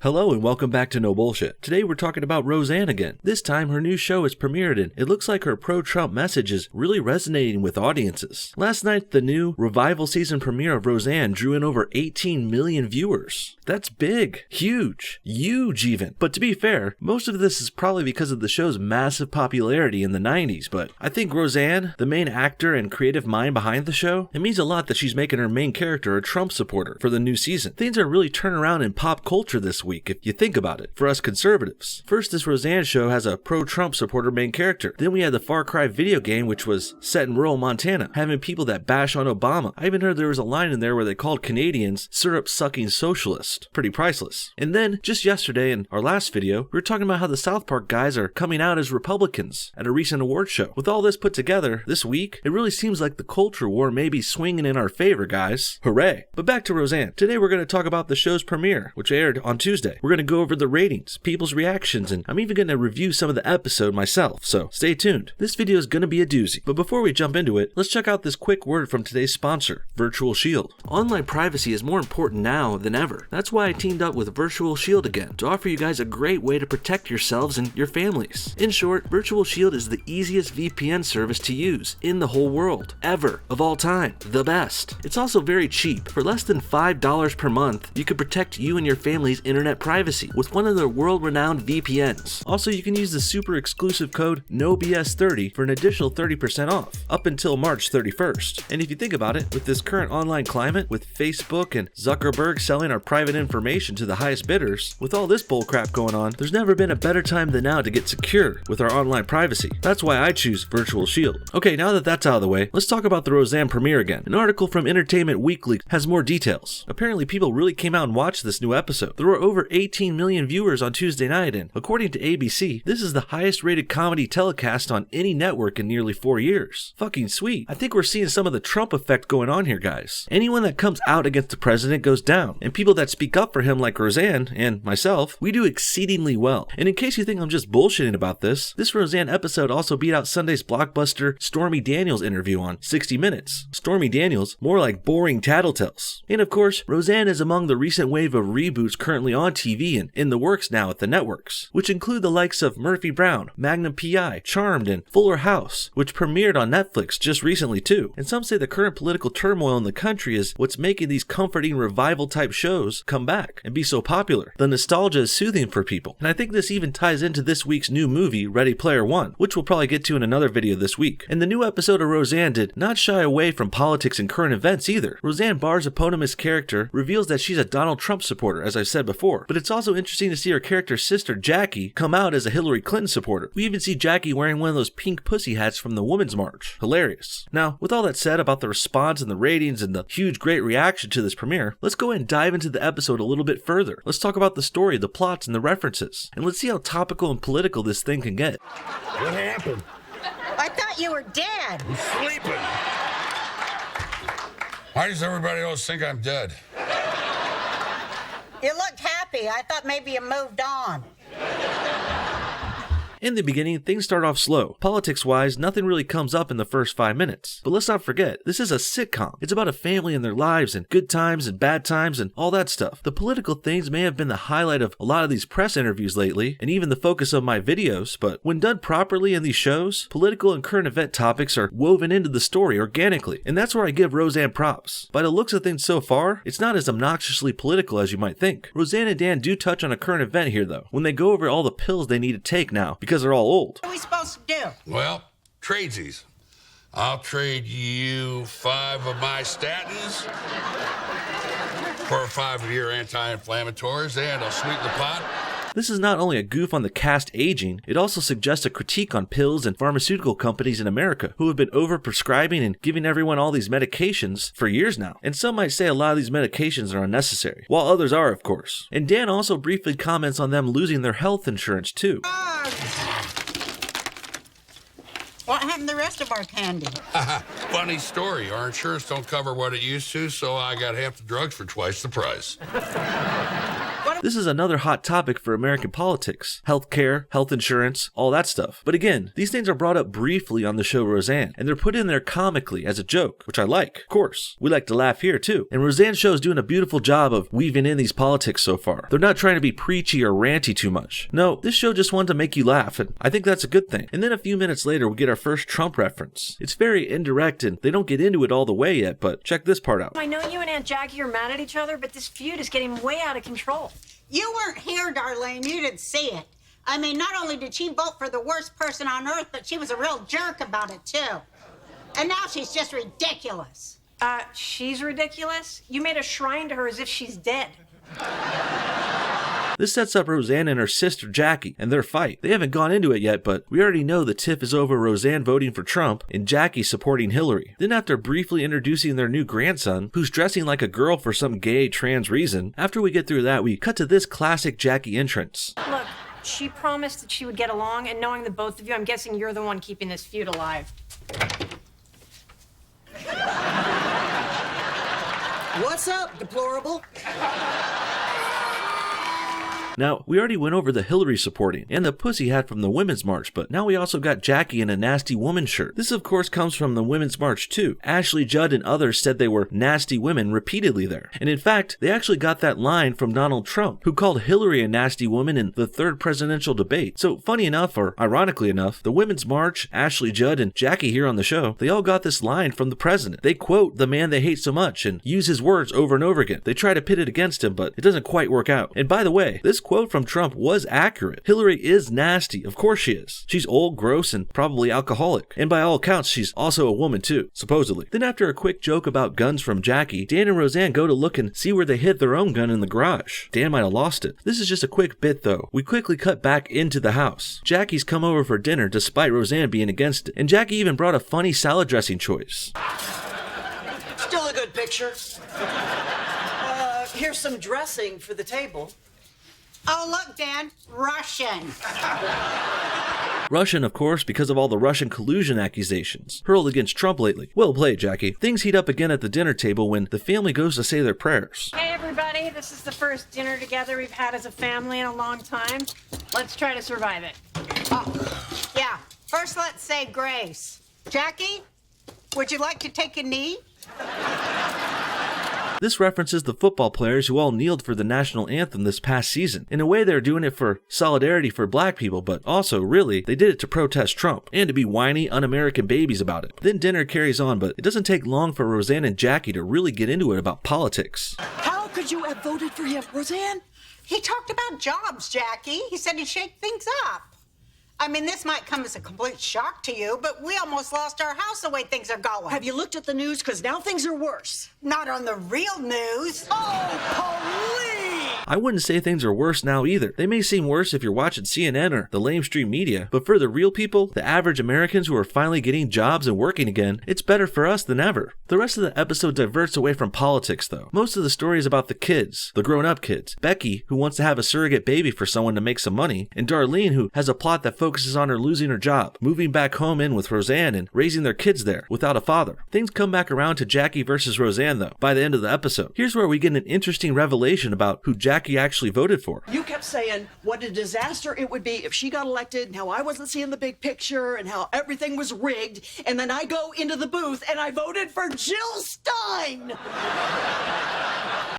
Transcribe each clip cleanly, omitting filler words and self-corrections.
Hello and welcome back to No Bullshit. Today we're talking about Roseanne again. This time her new show is premiered and it looks like her pro-Trump message is really resonating with audiences. Last night the new revival season premiere of Roseanne drew in over 18 million viewers. That's big. Huge even. But to be fair, most of this is probably because of the show's massive popularity in the 90s, but I think Roseanne, the main actor and creative mind behind the show, it means a lot that she's making her main character a Trump supporter for the new season. Things are really turning around in pop culture this week, if you think about it, for us conservatives. First, this Roseanne show has a pro-Trump supporter main character. Then we had the Far Cry video game, which was set in rural Montana, having people that bash on Obama. I even heard there was a line in there where they called Canadians syrup-sucking socialists. Pretty priceless. And then, just yesterday in our last video, we were talking about how the South Park guys are coming out as Republicans at a recent award show. With all this put together, this week, it really seems like the culture war may be swinging in our favor, guys. Hooray! But back to Roseanne. Today we're going to talk about the show's premiere, which aired on Tuesday. We're going to go over the ratings, people's reactions, and I'm even going to review some of the episode myself, so stay tuned. This video is going to be a doozy. But before we jump into it, let's check out this quick word from today's sponsor, Virtual Shield. Online privacy is more important now than ever. That's why I teamed up with Virtual Shield again to offer you guys a great way to protect yourselves and your families. In short, Virtual Shield is the easiest VPN service to use in the whole world, ever, of all time, the best. It's also very cheap. For less than $5 per month, you can protect you and your family's internet privacy with one of their world-renowned VPNs. Also, you can use the super exclusive code NOBS30 for an additional 30% off, up until March 31st. And if you think about it, with this current online climate, with Facebook and Zuckerberg selling our private information to the highest bidders, with all this bullcrap going on, there's never been a better time than now to get secure with our online privacy. That's why I choose Virtual Shield. Okay, now that that's out of the way, let's talk about the Roseanne premiere again. An article from Entertainment Weekly has more details. Apparently people really came out and watched this new episode. There were over 18 million viewers on Tuesday night, and according to ABC, this is the highest rated comedy telecast on any network in nearly 4 years. Fucking sweet. I think we're seeing some of the Trump effect going on here, guys. Anyone that comes out against the president goes down, and people that speak up for him like Roseanne and myself, we do exceedingly well. And in case you think I'm just bullshitting about this Roseanne episode also beat out Sunday's blockbuster Stormy Daniels interview on 60 Minutes. Stormy Daniels, more like boring tattletales. And of course, Roseanne is among the recent wave of reboots currently on TV and in the works now at the networks, which include the likes of Murphy Brown, Magnum P.I., Charmed, and Fuller House, which premiered on Netflix just recently too. And some say the current political turmoil in the country is what's making these comforting revival type shows come back and be so popular. The nostalgia is soothing for people. And I think this even ties into this week's new movie, Ready Player One, which we'll probably get to in another video this week. And the new episode of Roseanne did not shy away from politics and current events either. Roseanne Barr's eponymous character reveals that she's a Donald Trump supporter, as I've said before. But it's also interesting to see her character's sister, Jackie, come out as a Hillary Clinton supporter. We even see Jackie wearing one of those pink pussy hats from the Women's March. Hilarious. Now, with all that said about the response and the ratings and the huge great reaction to this premiere, let's go ahead and dive into the episode a little bit further. Let's talk about the story, the plots, and the references. And let's see how topical and political this thing can get. What happened? I thought you were dead. I'm sleeping. Why does everybody else think I'm dead? You looked happy. I thought maybe you moved on. In the beginning, things start off slow. Politics-wise, nothing really comes up in the first 5 minutes. But let's not forget, this is a sitcom. It's about a family and their lives and good times and bad times and all that stuff. The political things may have been the highlight of a lot of these press interviews lately, and even the focus of my videos, but when done properly in these shows, political and current event topics are woven into the story organically. And that's where I give Roseanne props. By the looks of things so far, it's not as obnoxiously political as you might think. Roseanne and Dan do touch on a current event here though, when they go over all the pills they need to take now, because they're all old. What are we supposed to do? Well, tradesies. I'll trade you 5 of my statins for 5 of your anti-inflammatories, and I'll sweeten the pot. This is not only a goof on the cast aging, it also suggests a critique on pills and pharmaceutical companies in America who have been over-prescribing and giving everyone all these medications for years now. And some might say a lot of these medications are unnecessary, while others are, of course. And Dan also briefly comments on them losing their health insurance too. What happened to the rest of our candy? Funny story. Our insurance don't cover what it used to, so I got half the drugs for twice the price. What This is another hot topic for American politics. Healthcare, health insurance, all that stuff. But again, these things are brought up briefly on the show Roseanne, and they're put in there comically as a joke, which I like. Of course, we like to laugh here too. And Roseanne's show is doing a beautiful job of weaving in these politics so far. They're not trying to be preachy or ranty too much. No, this show just wanted to make you laugh, and I think that's a good thing. And then a few minutes later, we get our first Trump reference. It's very indirect, and they don't get into it all the way yet, but check this part out. I know you and Aunt Jackie are mad at each other, but this feud is getting way out of control. You weren't here, Darlene. You didn't see it. I mean, not only did she vote for the worst person on earth, but she was a real jerk about it, too. And now she's just ridiculous. She's ridiculous? You made a shrine to her as if she's dead. This sets up Roseanne and her sister Jackie and their fight. They haven't gone into it yet, but we already know the tiff is over Roseanne voting for Trump and Jackie supporting Hillary. Then after briefly introducing their new grandson, who's dressing like a girl for some gay trans reason, after we get through that, we cut to this classic Jackie entrance. Look, she promised that she would get along, and knowing the both of you, I'm guessing you're the one keeping this feud alive. What's up, deplorable? Now, we already went over the Hillary supporting and the pussy hat from the Women's March, but now we also got Jackie in a nasty woman shirt. This of course comes from the Women's March too. Ashley Judd and others said they were nasty women repeatedly there. And in fact, they actually got that line from Donald Trump, who called Hillary a nasty woman in the third presidential debate. So funny enough, or ironically enough, the Women's March, Ashley Judd, and Jackie here on the show, they all got this line from the president. They quote the man they hate so much and use his words over and over again. They try to pit it against him, but it doesn't quite work out. And by the way, this quote from Trump was accurate. Hillary is nasty. Of course she is. She's old, gross, and probably alcoholic. And by all accounts, she's also a woman too, supposedly. Then after a quick joke about guns from Jackie, Dan and Roseanne go to look and see where they hid their own gun in the garage. Dan might have lost it. This is just a quick bit though. We quickly cut back into the house. Jackie's come over for dinner despite Roseanne being against it. And Jackie even brought a funny salad dressing choice. Still a good picture. Here's some dressing for the table. Oh, look, Dan, Russian. Russian, of course, because of all the Russian collusion accusations hurled against Trump lately. Well played, Jackie. Things heat up again at the dinner table when the family goes to say their prayers. Hey, everybody, this is the first dinner together we've had as a family in a long time. Let's try to survive it. Oh, yeah. First, let's say grace. Jackie, would you like to take a knee? This references the football players who all kneeled for the national anthem this past season. In a way, they're doing it for solidarity for black people, but also, really, they did it to protest Trump and to be whiny, un-American babies about it. Then dinner carries on, but it doesn't take long for Roseanne and Jackie to really get into it about politics. How could you have voted for him, Roseanne? He talked about jobs, Jackie. He said he'd shake things up. I mean, this might come as a complete shock to you, but we almost lost our house the way things are going. Have you looked at the news? Because now things are worse. Not on the real news. Oh, police! I wouldn't say things are worse now either. They may seem worse if you're watching CNN or the lamestream media, but for the real people, the average Americans who are finally getting jobs and working again, it's better for us than ever. The rest of the episode diverts away from politics though. Most of the story is about the kids, the grown-up kids. Becky, who wants to have a surrogate baby for someone to make some money, and Darlene, who has a plot that focuses on her losing her job, moving back home in with Roseanne and raising their kids there without a father. Things come back around to Jackie versus Roseanne though, by the end of the episode. Here's where we get an interesting revelation about who Jackie actually voted for. You kept saying what a disaster it would be if she got elected and how I wasn't seeing the big picture and how everything was rigged. And then I go into the booth and I voted for Jill Stein.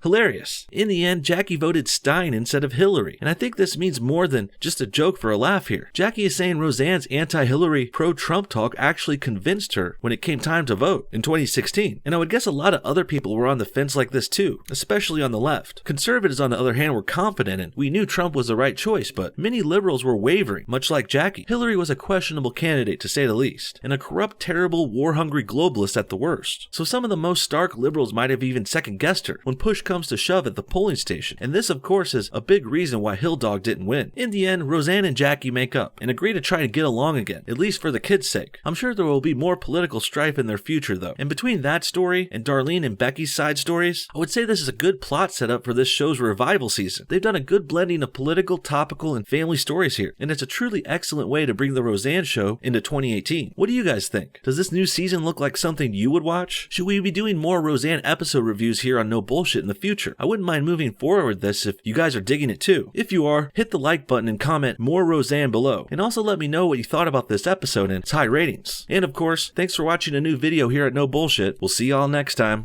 Hilarious. In the end, Jackie voted Stein instead of Hillary, and I think this means more than just a joke for a laugh here. Jackie is saying Roseanne's anti-Hillary, pro-Trump talk actually convinced her when it came time to vote in 2016, and I would guess a lot of other people were on the fence like this too, especially on the left. Conservatives, on the other hand, were confident and we knew Trump was the right choice, but many liberals were wavering, much like Jackie. Hillary was a questionable candidate to say the least, and a corrupt, terrible, war-hungry globalist at the worst. So some of the most stark liberals might have even second-guessed her when push comes to shove at the polling station, and this of course is a big reason why Hill Dog didn't win. In the end, Roseanne and Jackie make up and agree to try to get along again, at least for the kids' sake. I'm sure there will be more political strife in their future though, and between that story and Darlene and Becky's side stories, I would say this is a good plot setup for this show's revival season. They've done a good blending of political, topical, and family stories here, and it's a truly excellent way to bring the Roseanne show into 2018. What do you guys think? Does this new season look like something you would watch? Should we be doing more Roseanne episode reviews here on No Bullshit in the future? future. I wouldn't mind moving forward with this if you guys are digging it too. If you are, hit the like button and comment more Roseanne below. And also let me know what you thought about this episode and its high ratings. And of course, thanks for watching a new video here at No Bullshit. We'll see y'all next time.